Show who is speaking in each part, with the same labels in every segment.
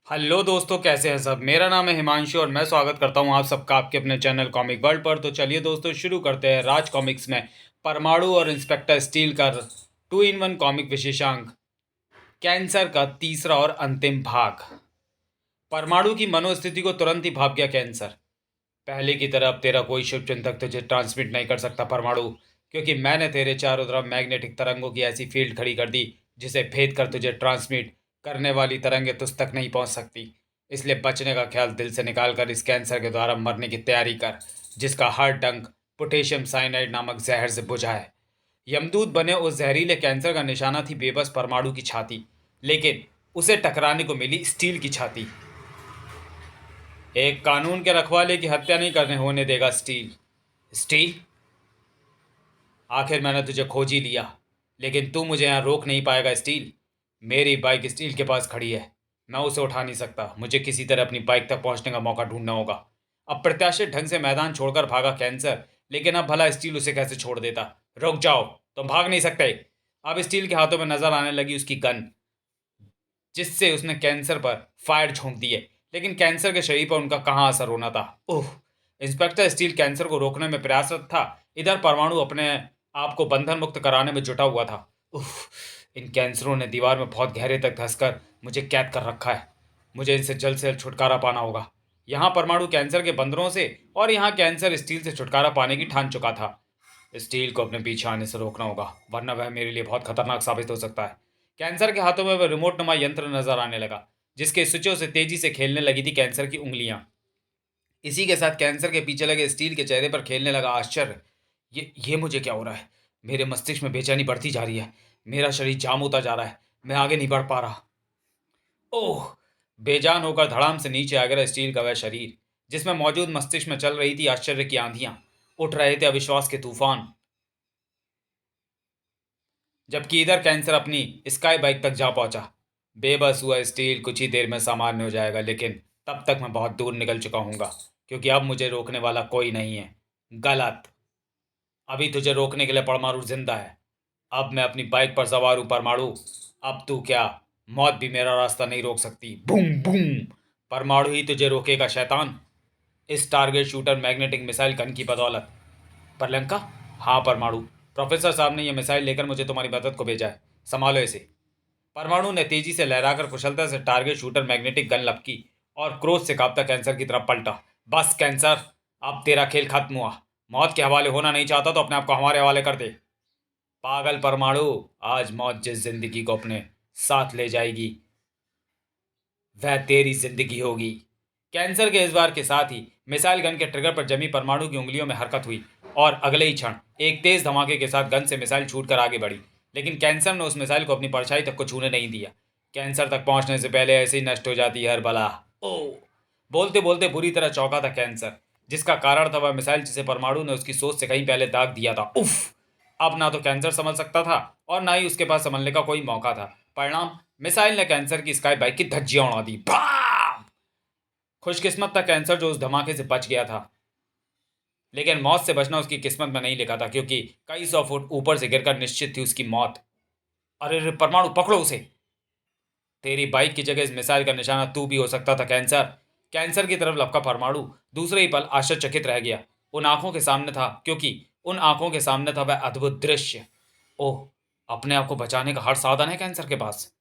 Speaker 1: Hello दोस्तों, कैसे हैं सब। मेरा नाम है हिमांशु और मैं स्वागत करता हूं आप सबका आपके अपने चैनल कॉमिक वर्ल्ड पर। तो चलिए दोस्तों, शुरू करते हैं राज कॉमिक्स में परमाणु और इंस्पेक्टर स्टील का 2-in-1 कॉमिक विशेषांक कैंसर का तीसरा और अंतिम भाग। परमाणु की मनोस्थिति को तुरंत ही भाप गया कैंसर। पहले की तरह अब तेरा कोई शुभ चिंतक तुझे ट्रांसमिट नहीं कर सकता परमाणु, क्योंकि मैंने तेरे चारों तरफ मैग्नेटिक तरंगों की ऐसी फील्ड खड़ी कर दी जिसे भेद कर तुझे ट्रांसमिट करने वाली तरंगें तुझ तक नहीं पहुंच सकती। इसलिए बचने का ख्याल दिल से निकाल कर इस कैंसर के द्वारा मरने की तैयारी कर, जिसका हर डंक पोटेशियम साइनाइड नामक जहर से बुझा है। यमदूत बने उस जहरीले कैंसर का निशाना थी बेबस परमाणु की छाती, लेकिन उसे टकराने को मिली स्टील की छाती। एक कानून के रखवाले की हत्या नहीं करने होने देगा स्टील। स्टील, आखिर मैंने तुझे खोज ही लिया, लेकिन तू मुझे यहाँ रोक नहीं पाएगा स्टील। मेरी बाइक स्टील के पास खड़ी है, मैं उसे उठा नहीं सकता। मुझे किसी तरह अपनी बाइक तक पहुंचने का मौका ढूंढना होगा। अप्रत्याशित ढंग से मैदान छोड़कर भागा कैंसर, लेकिन अब भला स्टील उसे कैसे छोड़ देता। रुक जाओ, तुम भाग नहीं सकते। अब स्टील के हाथों में नजर आने लगी उसकी गन, जिससे उसने कैंसर पर फायर झोंक दिए, लेकिन कैंसर के शरीर पर उनका कहाँ असर होना था। ओह, इंस्पेक्टर स्टील कैंसर को रोकने में प्रयासरत था, इधर परमाणु अपने आप को बंधन मुक्त कराने में जुटा हुआ था। उफ, इन कैंसरों ने दीवार में बहुत गहरे तक धंसकर मुझे कैद कर रखा है। मुझे इनसे जल्द से जल्द छुटकारा पाना होगा। यहाँ परमाणु कैंसर के बंदरों से और यहाँ कैंसर स्टील से छुटकारा पाने की ठान चुका था। स्टील को अपने पीछे आने से रोकना होगा, वरना वह मेरे लिए बहुत खतरनाक साबित हो सकता है। कैंसर के हाथों में वह रिमोट नुमा यंत्र नजर आने लगा, जिसके स्विचों से तेजी से खेलने लगी थी कैंसर की उंगलियां। इसी के साथ कैंसर के पीछे लगे स्टील के चेहरे पर खेलने लगा आश्चर्य। ये मुझे क्या हो रहा है। मेरे मस्तिष्क में बेचैनी बढ़ती जा रही है। मेरा शरीर जाम होता जा रहा है। मैं आगे नहीं बढ़ पा रहा। ओह, बेजान होकर धड़ाम से नीचे आ गया स्टील का वह शरीर, जिसमें मौजूद मस्तिष्क में चल रही थी आश्चर्य की आंधियां। उठ रहे थे अविश्वास के तूफान। जबकि इधर कैंसर अपनी स्काई बाइक तक जा पहुंचा। बेबस हुआ स्टील कुछ ही देर में सामान्य हो जाएगा, लेकिन तब तक मैं बहुत दूर निकल चुका हूँगा, क्योंकि अब मुझे रोकने वाला कोई नहीं है। गलत। अभी तुझे रोकने के लिए परमाणु जिंदा है। अब मैं अपनी बाइक पर सवार हूँ परमाणु। अब तू क्या, मौत भी मेरा रास्ता नहीं रोक सकती। Boom boom. परमाणु ही तुझे रोकेगा शैतान, इस target shooter magnetic missile gun की बदौलत। परलंका, हाँ परमाणु, प्रोफेसर साहब ने यह मिसाइल लेकर मुझे तुम्हारी मदद को भेजा है। संभालो इसे। परमाणु ने तेजी से लहराकर कुशलता से टारगेट शूटर मैग्नेटिक गन लपकी और क्रोध से कांपता कैंसर की तरफ पलटा। बस कैंसर, अब तेरा खेल खत्म हुआ। मौत के हवाले होना नहीं चाहता तो अपने आप को हमारे हवाले कर दे। पागल परमाणु, आज मौत जिस जिंदगी को अपने साथ ले जाएगी वह तेरी जिंदगी होगी। कैंसर के इस बार के साथ ही मिसाइल गन के ट्रिगर पर जमी परमाणु की उंगलियों में हरकत हुई और अगले ही क्षण एक तेज धमाके के साथ गन से मिसाइल छूटकर आगे बढ़ी। लेकिन कैंसर ने उस मिसाइल को अपनी परछाई तक को छूने नहीं दिया। कैंसर तक पहुंचने से पहले ऐसे ही नष्ट हो जाती है हर बला। ओ, बोलते बोलते बुरी तरह चौंका था कैंसर, जिसका कारण था वह मिसाइल जिसे परमाणु ने उसकी सोच से कहीं पहले दाग दिया था। उफ, अब ना तो कैंसर समझ सकता था और ना ही उसके पास समझने का कोई मौका था। परिणाम, मिसाइल ने कैंसर की स्काई बाइक की धज्जियां उड़ा दी। बाम! खुशकिस्मत था कैंसर जो उस धमाके से बच गया था, लेकिन मौत से बचना उसकी किस्मत में नहीं लिखा था, क्योंकि कई सौ फुट ऊपर से गिरकर निश्चित थी उसकी मौत। अरे रे परमाणु, पकड़ो उसे। तेरी बाइक की जगह इस मिसाइल का निशाना तू भी हो सकता था कैंसर। कैंसर की तरफ लपका परमाणु दूसरे ही पल आश्चर्यचकित रह गया। उन आंखों के सामने था, क्योंकि उन आंखों के सामने था वह अद्भुत दृश्य। ओह, अपने आप को बचाने का हर साधन है कैंसर के पास,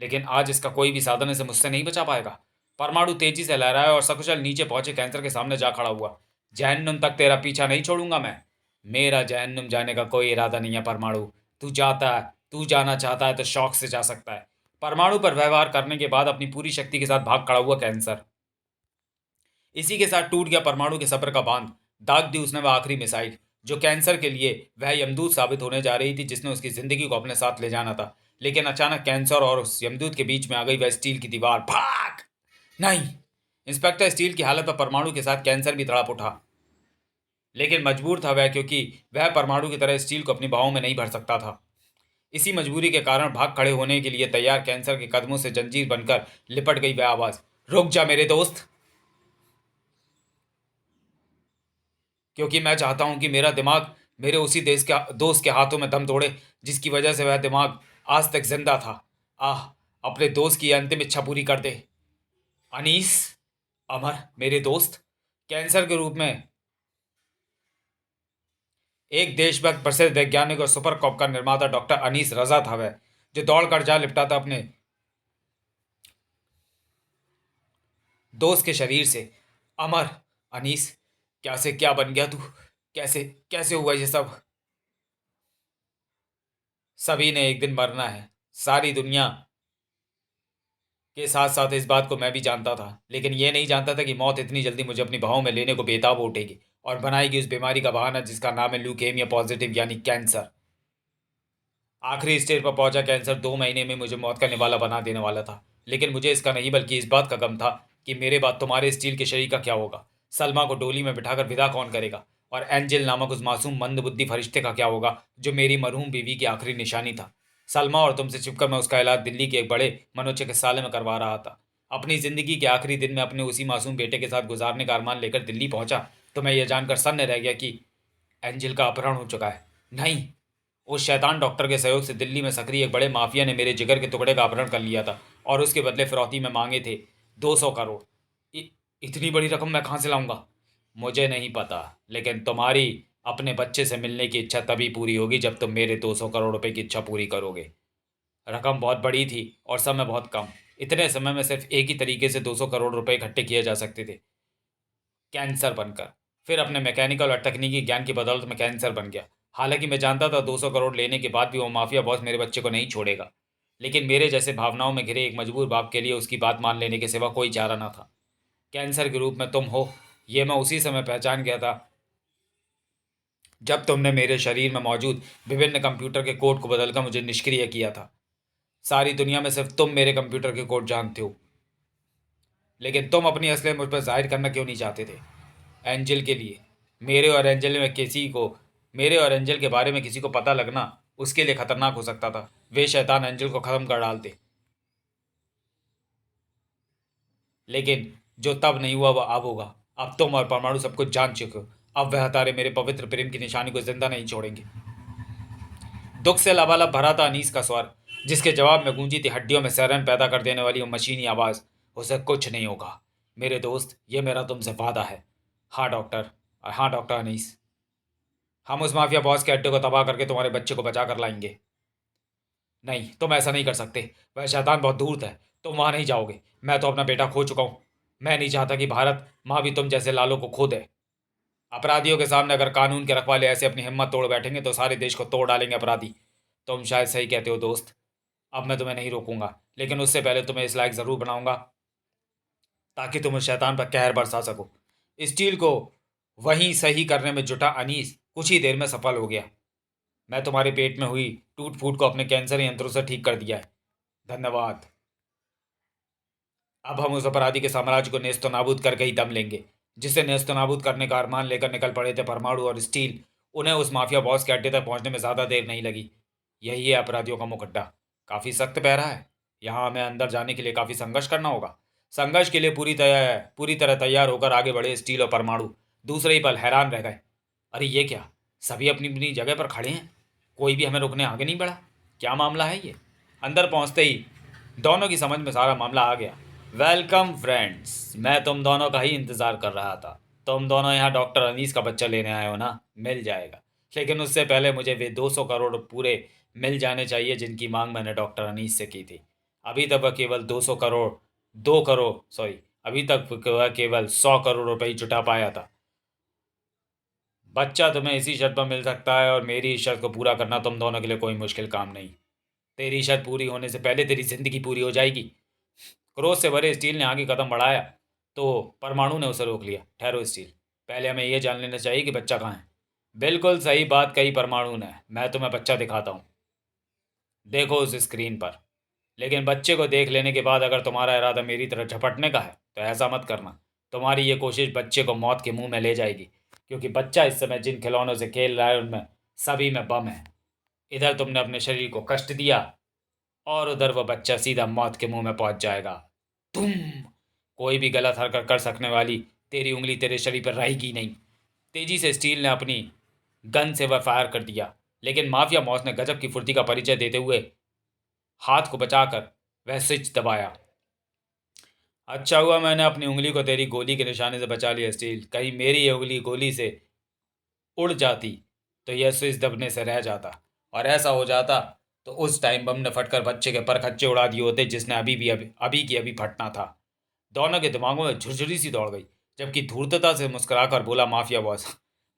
Speaker 1: लेकिन आज इसका कोई भी साधन इसे मुझसे नहीं बचा पाएगा। परमाणु तेजी से लहराया और सकुशल नीचे पहुंचे कैंसर के सामने जा खड़ा हुआ। जहन्नुम तक तेरा पीछा नहीं छोड़ूंगा मैं। मेरा जहन्नुम जाने का कोई इरादा नहीं है परमाणु। तू जाना चाहता है तो शौक से जा सकता है। परमाणु पर व्यवहार करने के बाद अपनी पूरी शक्ति के साथ भाग खड़ा हुआ कैंसर। इसी के साथ टूट गया परमाणु के सब्र का बांध। दाग दी उसने वह आखिरी मिसाइल, जो कैंसर के लिए वह यमदूत साबित होने जा रही थी, जिसने उसकी जिंदगी को अपने साथ ले जाना था। लेकिन अचानक कैंसर और उस यमदूत के बीच में आ गई वह स्टील की दीवार। भाग! नहीं! इंस्पेक्टर स्टील की हालत पर परमाणु के साथ कैंसर भी तड़प उठा, लेकिन मजबूर था वह, क्योंकि वह परमाणु की तरह स्टील को अपनी बाहों में नहीं भर सकता था। इसी मजबूरी के कारण भाग खड़े होने के लिए तैयार कैंसर के कदमों से जंजीर बनकर लिपट गई वह आवाज। रुक जा मेरे दोस्त, क्योंकि मैं चाहता हूं कि मेरा दिमाग मेरे उसी देश के दोस्त के हाथों में दम तोड़े, जिसकी वजह से वह दिमाग आज तक जिंदा था। आह, अपने दोस्त की यह अंतिम इच्छा पूरी कर दे। अनीस, अमर, मेरे दोस्त, कैंसर के रूप में एक देशभक्त प्रसिद्ध वैज्ञानिक और सुपर कॉप का निर्माता डॉक्टर अनीस रजा था वह, जो दौड़कर जा लिपटा था अपने दोस्त के शरीर से। अमर, अनीस, क्या से क्या बन गया तू? कैसे कैसे हुआ ये सब? सभी ने एक दिन मरना है, सारी दुनिया के साथ साथ इस बात को मैं भी जानता था, लेकिन ये नहीं जानता था कि मौत इतनी जल्दी मुझे अपनी बाहों में लेने को बेताब उठेगी और बनाएगी उस बीमारी का बहाना जिसका नाम है ल्यूकेमिया पॉजिटिव यानी कैंसर। आखिरी स्टेज पर पहुंचा कैंसर 2 महीने में मुझे मौत का निवाला बना देने वाला था, लेकिन मुझे इसका नहीं बल्कि इस बात का गम था कि मेरे बाद तुम्हारे स्टील के शरीर का क्या होगा। सलमा को डोली में बिठाकर विदा कौन करेगा? और एंजल नामक उस मासूम मंदबुद्धि फरिश्ते का क्या होगा जो मेरी मरहूम बीवी की आखिरी निशानी था? सलमा और तुमसे छिपकर मैं उसका इलाज दिल्ली के एक बड़े मनोचिकित्सालय में करवा रहा था। अपनी जिंदगी के आखिरी दिन में अपने उसी मासूम बेटे के साथ गुजारने का अरमान लेकर दिल्ली पहुंचा तो मैं यह जानकर सन्न रह गया कि एंजल का अपहरण हो चुका है। नहीं, उस शैतान डॉक्टर के सहयोग से दिल्ली में सक्रिय एक बड़े माफिया ने मेरे जिगर के टुकड़े का अपहरण कर लिया था और उसके बदले फिरौती में मांगे थे 200 करोड़। इतनी बड़ी रकम मैं कहाँ से लाऊंगा? मुझे नहीं पता, लेकिन तुम्हारी अपने बच्चे से मिलने की इच्छा तभी पूरी होगी जब तुम मेरे 200 करोड़ रुपए की इच्छा पूरी करोगे। रकम बहुत बड़ी थी और समय बहुत कम। इतने समय में सिर्फ एक ही तरीके से 200 करोड़ रुपए इकट्ठे किए जा सकते थे, कैंसर बनकर। फिर अपने मैकेनिकल और तकनीकी ज्ञान की बदौलत में कैंसर बन गया। हालांकि मैं जानता था 200 करोड़ लेने के बाद भी वो माफिया बॉस मेरे बच्चे को नहीं छोड़ेगा, लेकिन मेरे जैसे भावनाओं में घिरे एक मजबूर बाप के लिए उसकी बात मान लेने के सिवा कोई चारा न था। कैंसर के रूप में तुम हो, ये मैं उसी समय पहचान गया था जब तुमने मेरे शरीर में मौजूद विभिन्न कंप्यूटर के कोड को बदलकर मुझे निष्क्रिय किया था। सारी दुनिया में सिर्फ तुम मेरे कंप्यूटर के कोड जानते हो, लेकिन तुम अपनी असलियत मुझ पर जाहिर करना क्यों नहीं चाहते थे? एंजल के लिए, मेरे और एंजल में किसी को मेरे और एंजल के बारे में किसी को पता लगना उसके लिए खतरनाक हो सकता था। वे शैतान एंजल को खत्म कर डालते, लेकिन जो तब नहीं हुआ वह अब होगा। अब तुम और परमाणु सब कुछ जान चुके हो। अब वह हतारे मेरे पवित्र प्रेम की निशानी को जिंदा नहीं छोड़ेंगे। दुख से लबालब भरा था अनीस का स्वर, जिसके जवाब में गूंजी थी हड्डियों में सैरन पैदा कर देने वाली वो मशीनी आवाज। उसे कुछ नहीं होगा मेरे दोस्त, ये मेरा तुमसे वादा है। हाँ डॉक्टर, हाँ डॉक्टर अनीस, हम उस माफिया बॉस के अड्डे को तबाह करके तुम्हारे बच्चे को बचा कर लाएंगे। नहीं, तुम ऐसा नहीं कर सकते। वह शैतान बहुत दूर है, तुम वहां नहीं जाओगे। मैं तो अपना बेटा खो चुका हूं। मैं नहीं चाहता कि भारत माँ भी तुम जैसे लालों को खो दे। अपराधियों के सामने अगर कानून के रखवाले ऐसे अपनी हिम्मत तोड़ बैठेंगे तो सारे देश को तोड़ डालेंगे अपराधी। तुम शायद सही कहते हो दोस्त। अब मैं तुम्हें नहीं रोकूंगा, लेकिन उससे पहले तुम्हें इस लायक जरूर बनाऊंगा ताकि तुम उस शैतान पर कहर बरसा सको। स्टील को वहीं सही करने में जुटा अनीस कुछ ही देर में सफल हो गया। मैं तुम्हारे पेट में हुई टूट फूट को अपने कैंसर यंत्रों से ठीक कर दिया है। धन्यवाद। अब हम उस अपराधी के साम्राज्य को नेस्तो नाबूद करके ही दम लेंगे, जिसे नेस्तो नाबूद करने का अरमान लेकर निकल पड़े थे परमाणु और स्टील। उन्हें उस माफिया बॉस के अड्डे तक पहुंचने में ज़्यादा देर नहीं लगी। यही है अपराधियों का मुकद्दा। काफ़ी सख्त पहरा है। यहाँ हमें अंदर जाने के लिए काफ़ी संघर्ष करना होगा। संघर्ष के लिए पूरी तरह तैयार होकर आगे बढ़े स्टील और परमाणु दूसरे ही पल हैरान रह गए। अरे ये क्या, सभी अपनी अपनी जगह पर खड़े हैं, कोई भी हमें रोकने आगे नहीं बढ़ा। क्या मामला है ये? अंदर पहुंचते ही दोनों की समझ में सारा मामला आ गया। वेलकम फ्रेंड्स, मैं तुम दोनों का ही इंतज़ार कर रहा था। तुम दोनों यहाँ डॉक्टर अनीस का बच्चा लेने आए हो ना? मिल जाएगा, लेकिन उससे पहले मुझे वे 200 करोड़ पूरे मिल जाने चाहिए जिनकी मांग मैंने डॉक्टर अनीस से की थी। अभी तक वह केवल 200 करोड़ 2 करोड़ सॉरी अभी तक वह केवल 100 करोड़ रुपए ही जुटा पाया था। बच्चा तुम्हें इसी शर्त पर मिल सकता है और मेरी इस शर्त को पूरा करना तुम दोनों के लिए कोई मुश्किल काम नहीं। तेरी शर्त पूरी होने से पहले तेरी जिंदगी पूरी हो जाएगी। क्रोध से भरे स्टील ने आगे कदम बढ़ाया तो परमाणु ने उसे रोक लिया। ठहरो स्टील, पहले हमें यह जान लेना चाहिए कि बच्चा कहाँ है। बिल्कुल सही बात कही परमाणु ने, मैं तुम्हें बच्चा दिखाता हूँ। देखो उस स्क्रीन पर। लेकिन बच्चे को देख लेने के बाद अगर तुम्हारा इरादा मेरी तरह झपटने का है तो ऐसा मत करना। तुम्हारी ये कोशिश बच्चे को मौत के मुंह में ले जाएगी, क्योंकि बच्चा इस समय जिन खिलौनों से खेल रहा है उनमें सभी में बम है। इधर तुमने अपने शरीर को कष्ट दिया और उधर वह बच्चा सीधा मौत के मुंह में पहुंच जाएगा। तुम कोई भी गलत हरकत कर सकने वाली तेरी उंगली तेरे शरीर पर रहेगी नहीं। तेजी से स्टील ने अपनी गन से वह फायर कर दिया, लेकिन माफिया बॉस ने गजब की फुर्ती का परिचय देते हुए हाथ को बचाकर वह स्विच दबाया। अच्छा हुआ मैंने अपनी उंगली को तेरी गोली के निशाने से बचा लिया स्टील। कहीं मेरी ये उंगली गोली से उड़ जाती तो यह स्विच दबने से रह जाता, और ऐसा हो जाता तो उस टाइम बम ने फटकर बच्चे के परखच्चे उड़ा दिए होते, जिसने अभी की अभी फटना था। दोनों के दिमागों में झुरझुरी सी दौड़ गई, जबकि धूर्तता से मुस्कुराकर बोला माफिया बॉस,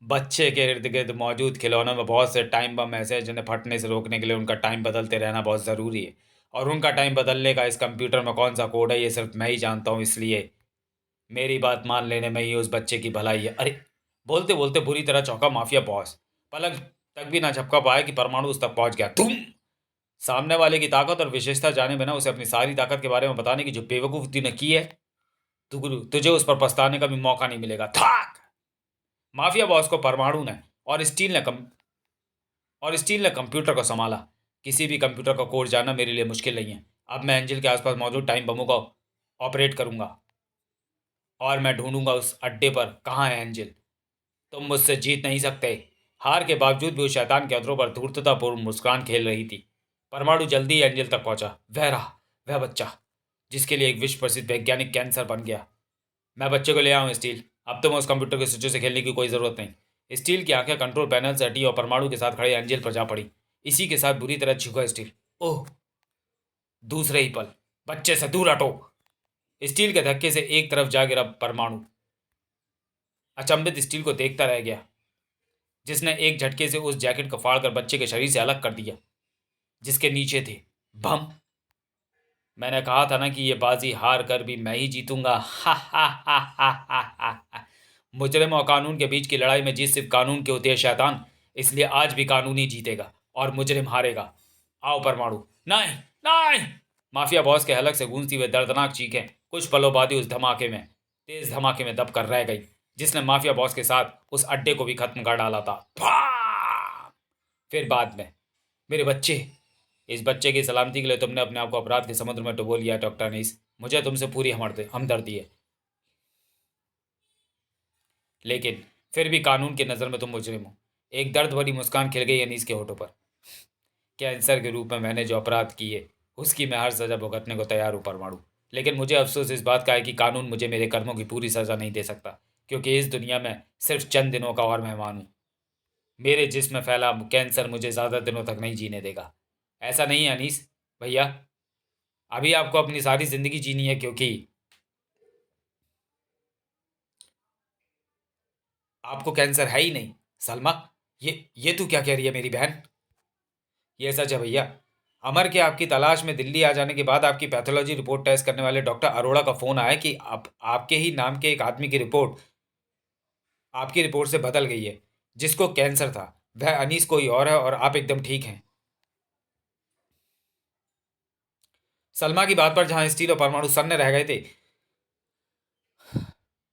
Speaker 1: बच्चे के इर्द गिर्द मौजूद खिलौनों में बहुत से टाइम बम ऐसे हैं जिन्हें फटने से रोकने के लिए उनका टाइम बदलते रहना बहुत ज़रूरी है, और उनका टाइम बदलने का इस कंप्यूटर में कौन सा कोड है ये सिर्फ मैं ही जानता हूँ, इसलिए मेरी बात मान लेने में ही उस बच्चे की भलाई है। अरे, बोलते बोलते बुरी तरह चौंका माफिया बॉस। पलक तक भी ना झपका पाया कि परमाणु उस तक पहुंच गया। तुम सामने वाले की ताकत और विशेषता जाने बिना उसे अपनी सारी ताकत के बारे में बताने की जो बेवकूफ़ी तूने की है, तुझे उस पर पछताने का भी मौका नहीं मिलेगा। थाक। माफिया बॉस को परमाणु ने और स्टील ने कंप्यूटर को संभाला। किसी भी कंप्यूटर का कोड जानना मेरे लिए मुश्किल नहीं है। अब मैं एंजल के आसपास मौजूद टाइम बमों को ऑपरेट करूंगा, और मैं ढूंढूंगा उस अड्डे पर कहाँ है एंजल। तुम मुझसे जीत नहीं सकते। हार के बावजूद भी उस शैतान के अधरों पर धूर्ततापूर्ण मुस्कान खेल रही थी। परमाणु जल्दी ही एंजल तक पहुंचा। वह रहा, वह बच्चा जिसके लिए एक विश्व प्रसिद्ध वैज्ञानिक कैंसर बन गया। मैं बच्चे को ले आऊँ स्टील। अब तो मैं उस कंप्यूटर के स्विचों से खेलने की कोई ज़रूरत नहीं। स्टील की आंखें कंट्रोल पैनल से हटी और परमाणु के साथ खड़े एंजल पर जा पड़ी। इसी के साथ बुरी तरह झुका स्टील। ओह, दूसरे ही पल, बच्चे से दूर हटो। स्टील के धक्के से एक तरफ जा गिरा परमाणु। अचंभित स्टील को देखता रह गया, जिसने एक झटके से उस जैकेट को फाड़कर बच्चे के शरीर से अलग कर दिया, जिसके नीचे थे बम। मैंने कहा था ना कि ये बाजी हार कर भी मैं ही जीतूंगा। हा हा हा हा हा हा। मुजरिम और कानून के बीच की लड़ाई में जीत सिर्फ कानून के होती है शैतान, इसलिए आज भी कानून ही जीतेगा और मुजरिम हारेगा। आओ परमाणु। नहीं, नहीं। माफिया बॉस के हलक से गूंजती हुई दर्दनाक चीखें कुछ पलों बाद ही उस तेज धमाके में दब कर रह गई, जिसने माफिया बॉस के साथ उस अड्डे को भी खत्म कर डाला था। फिर बाद में मेरे बच्चे, इस बच्चे की सलामती के लिए तुमने अपने आप को अपराध के समुद्र में डुबो लिया डॉक्टर अनीस। मुझे तुमसे पूरी हमदर्दी है, लेकिन फिर भी कानून की नज़र में तुम मुजरिम हो। एक दर्द भरी मुस्कान खिल गई अनीस के होठों पर। कैंसर के रूप में मैंने जो अपराध किए उसकी मैं हर सज़ा भुगतने को तैयार हूँ परमाणु। लेकिन मुझे अफसोस इस बात का है कि कानून मुझे मेरे कर्मों की पूरी सज़ा नहीं दे सकता, क्योंकि इस दुनिया में सिर्फ चंद दिनों का और मेहमान हूँ। मेरे जिस्म में फैला कैंसर मुझे ज़्यादा दिनों तक नहीं जीने देगा। ऐसा नहीं है अनीस भैया, अभी आपको अपनी सारी ज़िंदगी जीनी है, क्योंकि आपको कैंसर है ही नहीं। सलमा, ये तू क्या कह रही है मेरी बहन? ये सच है भैया। अमर के आपकी तलाश में दिल्ली आ जाने के बाद आपकी पैथोलॉजी रिपोर्ट टेस्ट करने वाले डॉक्टर अरोड़ा का फ़ोन आया कि आपके ही नाम के एक आदमी की रिपोर्ट आपकी रिपोर्ट से बदल गई है, जिसको कैंसर था। वह अनीस कोई और है और आप एकदम ठीक हैं। सलमा की बात पर जहां स्टील और परमाणु सन्ने रह गए थे,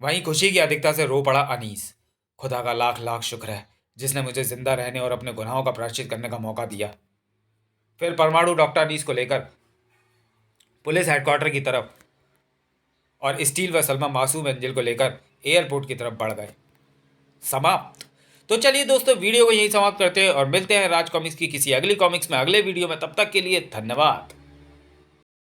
Speaker 1: वहीं खुशी की अधिकता से रो पड़ा अनीस। खुदा का लाख लाख शुक्र है जिसने मुझे जिंदा रहने और अपने गुनाहों का प्रायश्चित करने का मौका दिया। फिर परमाणु डॉक्टर अनीस को लेकर पुलिस हेडक्वार्टर की तरफ और स्टील व सलमा मासूम एंजल को लेकर एयरपोर्ट की तरफ बढ़ गए। समाप्त। तो चलिए दोस्तों, वीडियो को यहीं समाप्त करते हैं और मिलते हैं राज कॉमिक्स की किसी अगली कॉमिक्स में अगले वीडियो में। तब तक के लिए धन्यवाद।